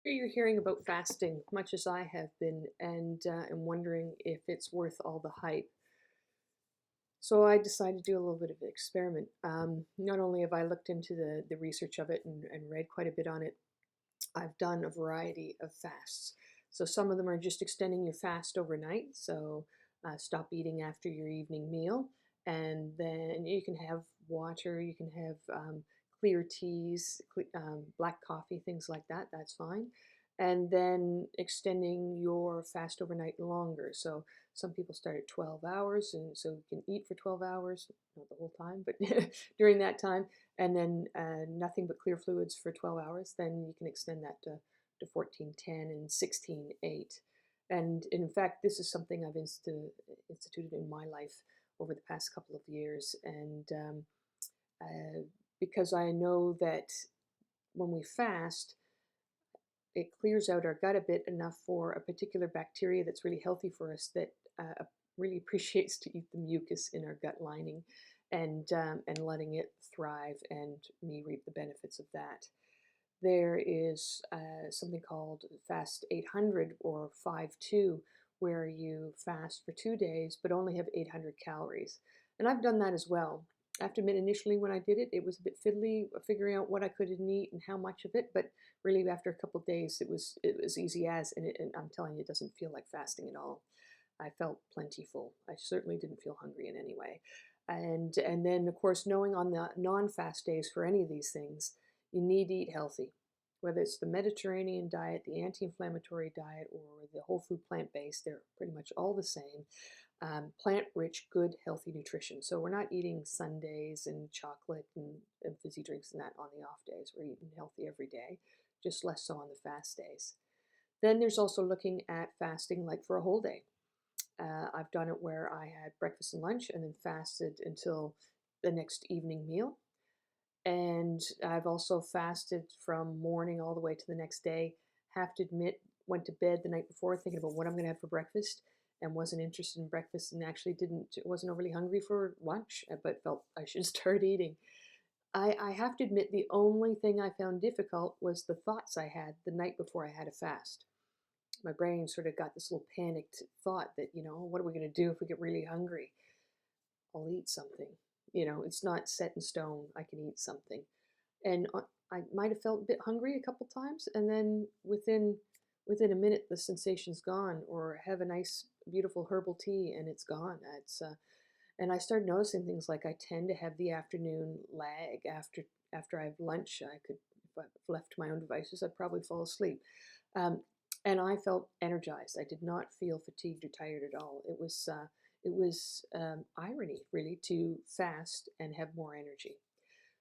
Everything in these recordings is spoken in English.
You're hearing about fasting, much as I have been, and am wondering if it's worth all the hype. So I decided to do a little bit of an experiment. Not only have I looked into the research of it and read quite a bit on it, I've done a variety of fasts. So some of them are just extending your fast overnight. So stop eating after your evening meal, and then you can have water. You can have clear teas, black coffee, things like that. That's fine. And then extending your fast overnight longer. So some people start at 12 hours, and so you can eat for 12 hours, not the whole time, but during that time, and then nothing but clear fluids for 12 hours, then you can extend that to 14:10 and 16:8. And in fact, this is something I've instituted in my life over the past couple of years. And uh, because I know that when we fast, it clears out our gut a bit enough for a particular bacteria that's really healthy for us that really appreciates to eat the mucus in our gut lining and letting it thrive and me reap the benefits of that. There is something called Fast 800 or 5-2, where you fast for 2 days but only have 800 calories. And I've done that as well. I have to admit, initially when I did it, it was a bit fiddly figuring out what I could eat and how much of it. But really, after a couple of days, it was easy as, and I'm telling you, it doesn't feel like fasting at all. I felt plentiful. I certainly didn't feel hungry in any way. And then, of course, knowing on the non-fast days for any of these things, you need to eat healthy, whether it's the Mediterranean diet, the anti-inflammatory diet, or the whole food plant-based. They're pretty much all the same. Plant-rich, good, healthy nutrition. So we're not eating sundaes and chocolate and fizzy drinks and that on the off days. We're eating healthy every day, just less so on the fast days. Then there's also looking at fasting like for a whole day. I've done it where I had breakfast and lunch and then fasted until the next evening meal. And I've also fasted from morning all the way to the next day. Have to admit, went to bed the night before thinking about what I'm going to have for breakfast and wasn't interested in breakfast and actually wasn't overly hungry for lunch, but felt I should start eating. I have to admit, the only thing I found difficult was the thoughts I had the night before I had a fast. My brain sort of got this little panicked thought that, what are we going to do if we get really hungry? I'll eat something. It's not set in stone. I can eat something. And I might have felt a bit hungry a couple times, and then within a minute the sensation's gone. Or have a nice, beautiful herbal tea, and it's gone. And I started noticing things like I tend to have the afternoon lag after I have lunch. I could, if I left to my own devices, I'd probably fall asleep. Um, and I felt energized. I did not feel fatigued or tired at all. It was irony, really, to fast and have more energy.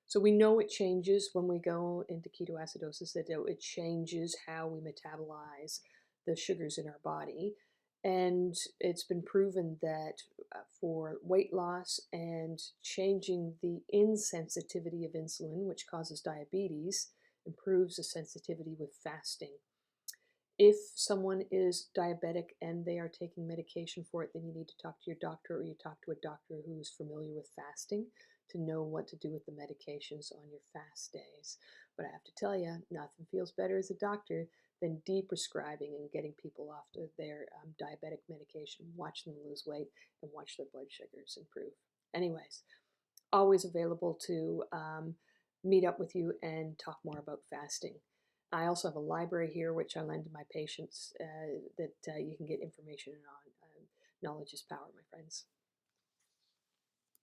So we know it changes when we go into ketoacidosis, that it changes how we metabolize the sugars in our body. And it's been proven that for weight loss and changing the insensitivity of insulin, which causes diabetes, improves the sensitivity with fasting. If someone is diabetic and they are taking medication for it, then you need to talk to your doctor, or you talk to a doctor who's familiar with fasting to know what to do with the medications on your fast days. But I have to tell you, nothing feels better as a doctor than de-prescribing and getting people off their diabetic medication, watch them lose weight, and watch their blood sugars improve. Anyways, always available to meet up with you and talk more about fasting. I also have a library here, which I lend to my patients that you can get information on. Knowledge is power, my friends.